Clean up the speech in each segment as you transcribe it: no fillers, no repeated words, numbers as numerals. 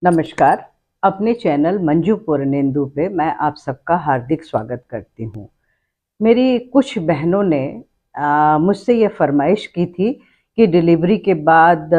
नमस्कार। अपने चैनल मंजू पूर्णेंदु पे मैं आप सबका हार्दिक स्वागत करती हूँ। मेरी कुछ बहनों ने मुझसे ये फरमाइश की थी कि डिलीवरी के बाद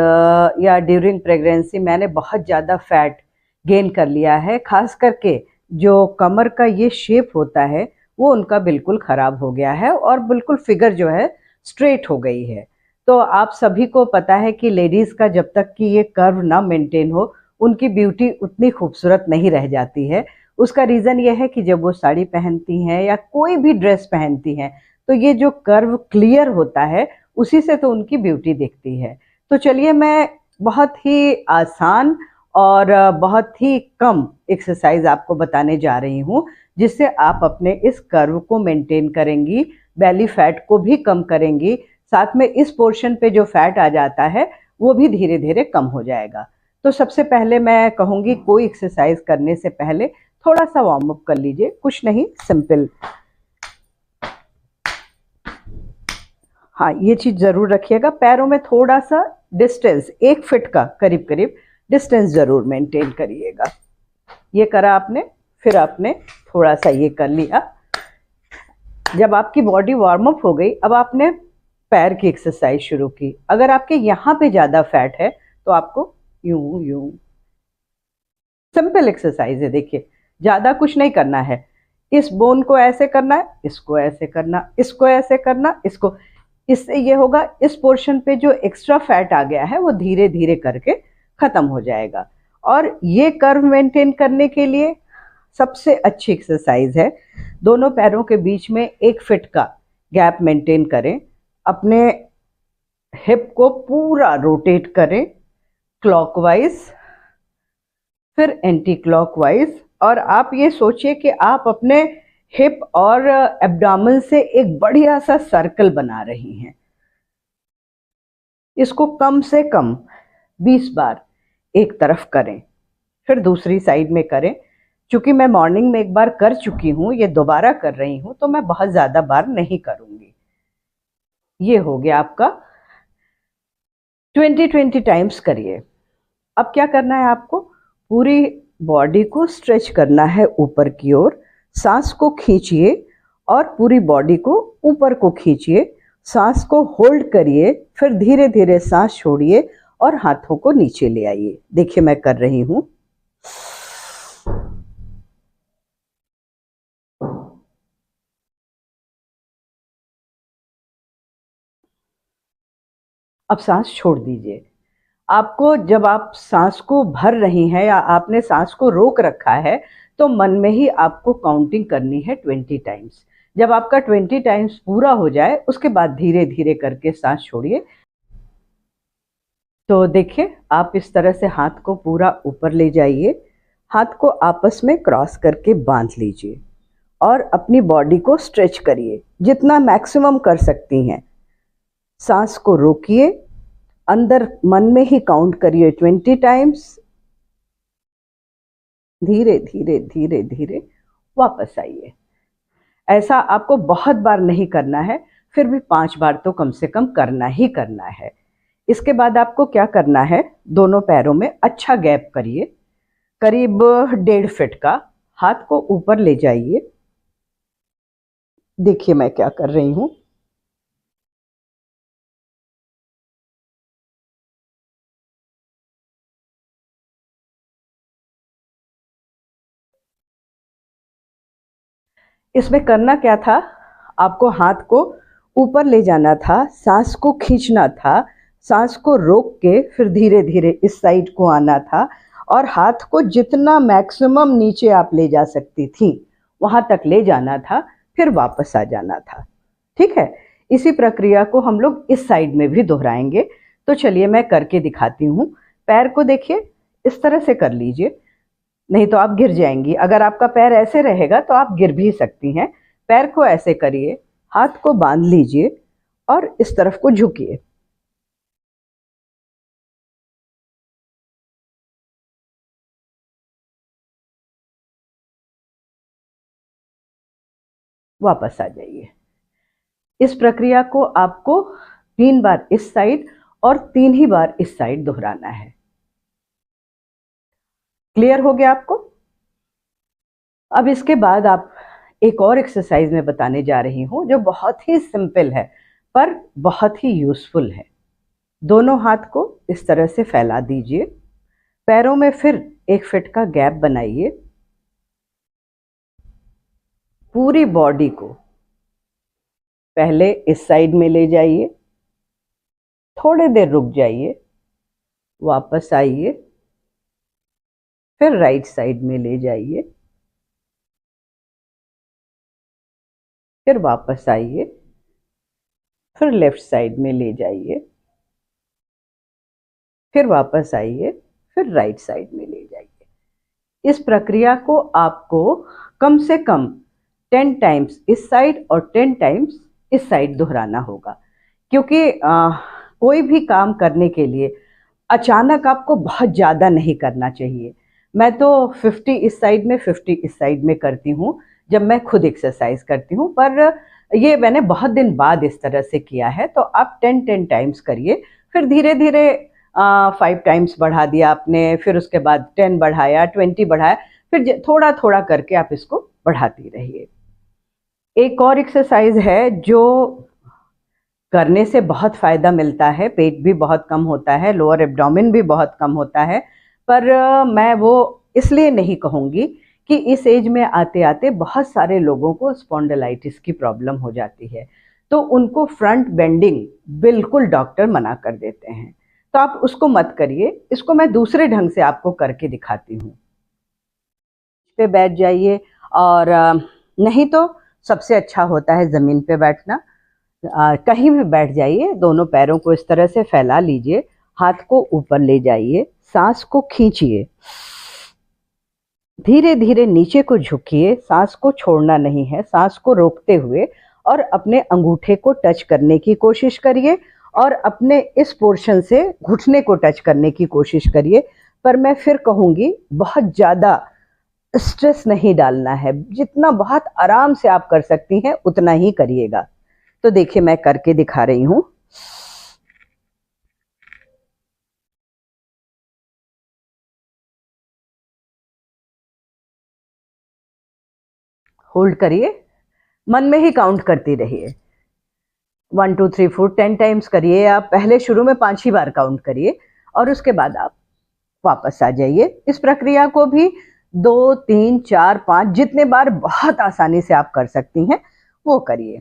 या ड्यूरिंग प्रेगनेंसी मैंने बहुत ज़्यादा फैट गेन कर लिया है, खास करके जो कमर का ये शेप होता है वो उनका बिल्कुल ख़राब हो गया है और बिल्कुल फिगर जो है स्ट्रेट हो गई है। तो आप सभी को पता है कि लेडीज़ का जब तक कि ये कर्व ना मेंटेन हो, उनकी ब्यूटी उतनी खूबसूरत नहीं रह जाती है। उसका रीज़न ये है कि जब वो साड़ी पहनती हैं या कोई भी ड्रेस पहनती हैं, तो ये जो कर्व क्लियर होता है, उसी से तो उनकी ब्यूटी दिखती है। तो चलिए मैं बहुत ही आसान और बहुत ही कम एक्सरसाइज आपको बताने जा रही हूँ, जिससे आप अपने इस कर्व को मेंटेन करेंगी, बेली फैट को भी कम करेंगी, साथ में इस पोर्शन पे जो फैट आ जाता है, वो भी धीरे-धीरे कम हो जाएगा। तो सबसे पहले मैं कहूँगी कोई एक्सरसाइज करने से पहले थोड़ा सा वार्म अप कर लीजिए, कुछ नहीं, सिंपल। हाँ, ये चीज़ ज़रूर रखिएगा, पैरों में थोड़ा सा डिस्टेंस 1 फीट का करीब-करीब डिस्टेंस ज़रूर मेंटेन करिएगा। ये करा आपने, फिर आपने थोड़ा सा ये कर लिया। जब आपकी बॉडी वार्म अप हो गई, अब आपने पैर की एक्सरसाइज शुरू की। अगर आपके यहाँ पे ज़्यादा फैट है तो आपको यूं यूं, सिंपल एक्सरसाइज है, देखिए ज़्यादा कुछ नहीं करना है। इस बोन को ऐसे करना है, इसको ऐसे करना, इसको ऐसे करना, इसको। इससे ये होगा, इस पोर्शन पे जो एक्स्ट्रा फैट आ गया है वो धीरे धीरे करके ख़त्म हो जाएगा। और ये कर्व मेंटेन करने के लिए सबसे अच्छी एक्सरसाइज है, दोनों पैरों के बीच में 1 फीट का गैप मेंटेन करें, अपने हिप को पूरा रोटेट करें क्लॉकवाइज, फिर एंटी क्लॉकवाइज। और आप ये सोचिए कि आप अपने हिप और एब्डोमेन से एक बढ़िया सा सर्कल बना रही हैं। इसको कम से कम 20 बार एक तरफ करें, फिर दूसरी साइड में करें। चूंकि मैं मॉर्निंग में एक बार कर चुकी हूँ, ये दोबारा कर रही हूँ, तो मैं बहुत ज़्यादा बार नहीं करूँगी। ये हो गया आपका 20-20 टाइम्स करिए। अब क्या करना है आपको, पूरी बॉडी को स्ट्रेच करना है ऊपर की ओर। सांस को खींचिए और पूरी बॉडी को ऊपर को खींचिए, सांस को होल्ड करिए, फिर धीरे धीरे सांस छोड़िए और हाथों को नीचे ले आइए। देखिए मैं कर रही हूँ। अब सांस छोड़ दीजिए। आपको, जब आप सांस को भर रही हैं या आपने सांस को रोक रखा है, तो मन में ही आपको काउंटिंग करनी है 20 टाइम्स। जब आपका 20 टाइम्स पूरा हो जाए, उसके बाद धीरे धीरे करके सांस छोड़िए। तो देखिए, आप इस तरह से हाथ को पूरा ऊपर ले जाइए, हाथ को आपस में क्रॉस करके बांध लीजिए और अपनी बॉडी को स्ट्रेच करिए जितना मैक्सिमम कर सकती हैं। सांस को रोकिए, अंदर मन में ही काउंट करिए 20 टाइम्स, धीरे धीरे धीरे धीरे वापस आइए। ऐसा आपको बहुत बार नहीं करना है, फिर भी 5 बार तो कम से कम करना ही करना है। इसके बाद आपको क्या करना है, दोनों पैरों में अच्छा गैप करिए, करीब 1.5 फीट का। हाथ को ऊपर ले जाइए। देखिए मैं क्या कर रही हूँ। इसमें करना क्या था, आपको हाथ को ऊपर ले जाना था, सांस को खींचना था, सांस को रोक के फिर धीरे धीरे इस साइड को आना था और हाथ को जितना मैक्सिमम नीचे आप ले जा सकती थी वहां तक ले जाना था, फिर वापस आ जाना था। ठीक है, इसी प्रक्रिया को हम लोग इस साइड में भी दोहराएंगे। तो चलिए मैं करके दिखाती हूँ। पैर को देखिए, इस तरह से कर लीजिए, नहीं तो आप गिर जाएंगी। अगर आपका पैर ऐसे रहेगा तो आप गिर भी सकती हैं। पैर को ऐसे करिए, हाथ को बांध लीजिए और इस तरफ को झुकिए। वापस आ जाइए। इस प्रक्रिया को आपको 3 बार इस साइड और 3 ही बार इस साइड दोहराना है। क्लियर हो गया आपको? अब इसके बाद आप एक और एक्सरसाइज में बताने जा रही हूँ जो बहुत ही सिंपल है पर बहुत ही यूजफुल है। दोनों हाथ को इस तरह से फैला दीजिए, पैरों में फिर 1 फीट का गैप बनाइए, पूरी बॉडी को पहले इस साइड में ले जाइए, थोड़ी देर रुक जाइए, वापस आइए, फिर राइट साइड में ले जाइए, फिर वापस आइए, फिर लेफ्ट साइड में ले जाइए, फिर वापस आइए, फिर राइट साइड में ले जाइए। इस प्रक्रिया को आपको कम से कम 10 टाइम्स इस साइड और 10 टाइम्स इस साइड दोहराना होगा, क्योंकि कोई भी काम करने के लिए अचानक आपको बहुत ज़्यादा नहीं करना चाहिए। मैं तो 50 इस साइड में 50 इस साइड में करती हूँ जब मैं खुद एक्सरसाइज करती हूँ, पर ये मैंने बहुत दिन बाद इस तरह से किया है। तो आप 10 टाइम्स करिए, फिर धीरे धीरे 5 टाइम्स बढ़ा दिया आपने, फिर उसके बाद 10 बढ़ाया, 20 बढ़ाया, फिर थोड़ा थोड़ा करके आप इसको बढ़ाती रहिए। एक और एक्सरसाइज है जो करने से बहुत फ़ायदा मिलता है, पेट भी बहुत कम होता है, लोअर एब्डोमेन भी बहुत कम होता है, पर मैं वो इसलिए नहीं कहूँगी कि इस एज में आते आते बहुत सारे लोगों को स्पॉन्डिलाइटिस की प्रॉब्लम हो जाती है, तो उनको फ्रंट बेंडिंग बिल्कुल डॉक्टर मना कर देते हैं। तो आप उसको मत करिए, इसको मैं दूसरे ढंग से आपको करके दिखाती हूँ। पे बैठ जाइए, और नहीं तो सबसे अच्छा होता है ज़मीन पे बैठना। कहीं भी बैठ जाइए, दोनों पैरों को इस तरह से फैला लीजिए, हाथ को ऊपर ले जाइए, सांस को खींचिए, धीरे धीरे नीचे को झुकिए, सांस को छोड़ना नहीं है, सांस को रोकते हुए, और अपने अंगूठे को टच करने की कोशिश करिए और अपने इस पोर्शन से घुटने को टच करने की कोशिश करिए। पर मैं फिर कहूँगी, बहुत ज़्यादा स्ट्रेस नहीं डालना है, जितना बहुत आराम से आप कर सकती हैं उतना ही करिएगा। तो देखिए मैं करके दिखा रही हूँ। होल्ड करिए, मन में ही काउंट करती रहिए, 1 2 3 4 10 टाइम्स करिए। आप पहले शुरू में 5 ही बार काउंट करिए और उसके बाद आप वापस आ जाइए। इस प्रक्रिया को भी 2 3 4 5 जितने बार बहुत आसानी से आप कर सकती हैं वो करिए।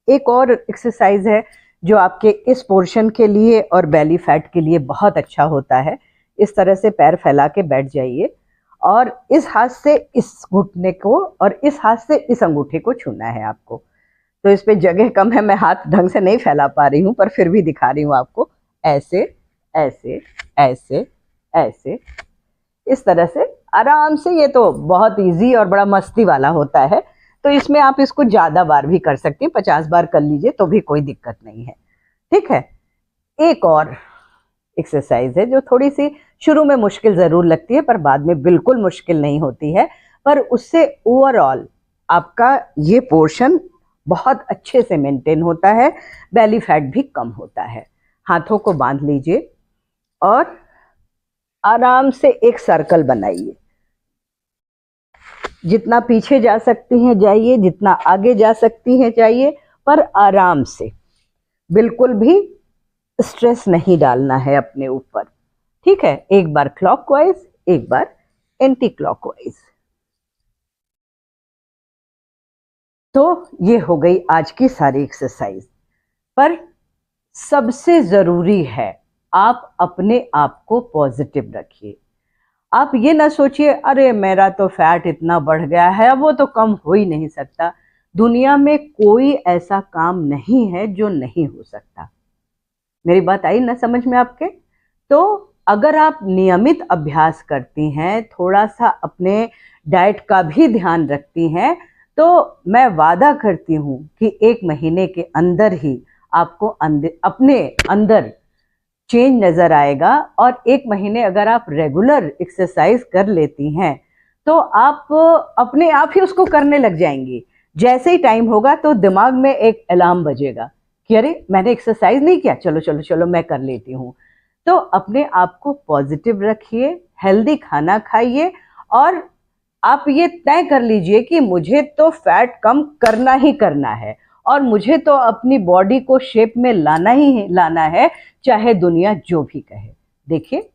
एक और एक्सरसाइज है जो आपके इस पोर्शन के लिए और बेली फैट के लिए बहुत अच्छा होता है। इस तरह से पैर फैला के बैठ जाइए और इस हाथ से इस घुटने को और इस हाथ से इस अंगूठे को छूना है आपको। तो इस पे जगह कम है, मैं हाथ ढंग से नहीं फैला पा रही हूँ, पर फिर भी दिखा रही हूँ आपको। ऐसे ऐसे ऐसे ऐसे, इस तरह से आराम से। ये तो बहुत इजी और बड़ा मस्ती वाला होता है, तो इसमें आप इसको ज़्यादा बार भी कर सकती हैं, 50 बार कर लीजिए तो भी कोई दिक्कत नहीं है। ठीक है, एक और एक्सरसाइज है जो थोड़ी सी शुरू में मुश्किल ज़रूर लगती है पर बाद में बिल्कुल मुश्किल नहीं होती है, पर उससे ओवरऑल आपका ये पोर्शन बहुत अच्छे से मेंटेन होता है, बेली फैट भी कम होता है। हाथों को बांध लीजिए और आराम से एक सर्कल बनाइए। जितना पीछे जा सकती हैं जाइए, जितना आगे जा सकती हैं जाइए, पर आराम से, बिल्कुल भी स्ट्रेस नहीं डालना है अपने ऊपर। ठीक है, एक बार क्लॉकवाइज, एक बार एंटी क्लॉकवाइज। तो ये हो गई आज की सारी एक्सरसाइज। पर सबसे जरूरी है आप अपने आप को पॉजिटिव रखिए। आप ये ना सोचिए अरे मेरा तो फैट इतना बढ़ गया है, अब वो तो कम हो ही नहीं सकता। दुनिया में कोई ऐसा काम नहीं है जो नहीं हो सकता। मेरी बात आई ना समझ में आपके? तो अगर आप नियमित अभ्यास करती हैं, थोड़ा सा अपने डाइट का भी ध्यान रखती हैं, तो मैं वादा करती हूँ कि 1 महीने के अंदर ही आपको अपने अंदर चेंज नज़र आएगा। और 1 महीने अगर आप रेगुलर एक्सरसाइज कर लेती हैं तो आप अपने आप ही उसको करने लग जाएंगी। जैसे ही टाइम होगा तो दिमाग में एक अलार्म बजेगा कि अरे मैंने एक्सरसाइज नहीं किया, चलो चलो चलो मैं कर लेती हूँ। तो अपने आप को पॉजिटिव रखिए, हेल्दी खाना खाइए और आप ये तय कर लीजिए कि मुझे तो फैट कम करना ही करना है और मुझे तो अपनी बॉडी को शेप में लाना ही लाना है, चाहे दुनिया जो भी कहे। देखिए,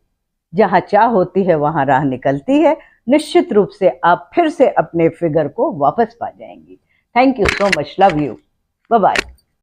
जहाँ चाह होती है वहाँ राह निकलती है। निश्चित रूप से आप फिर से अपने फिगर को वापस पा जाएंगी। Thank you so much, love you, bye bye.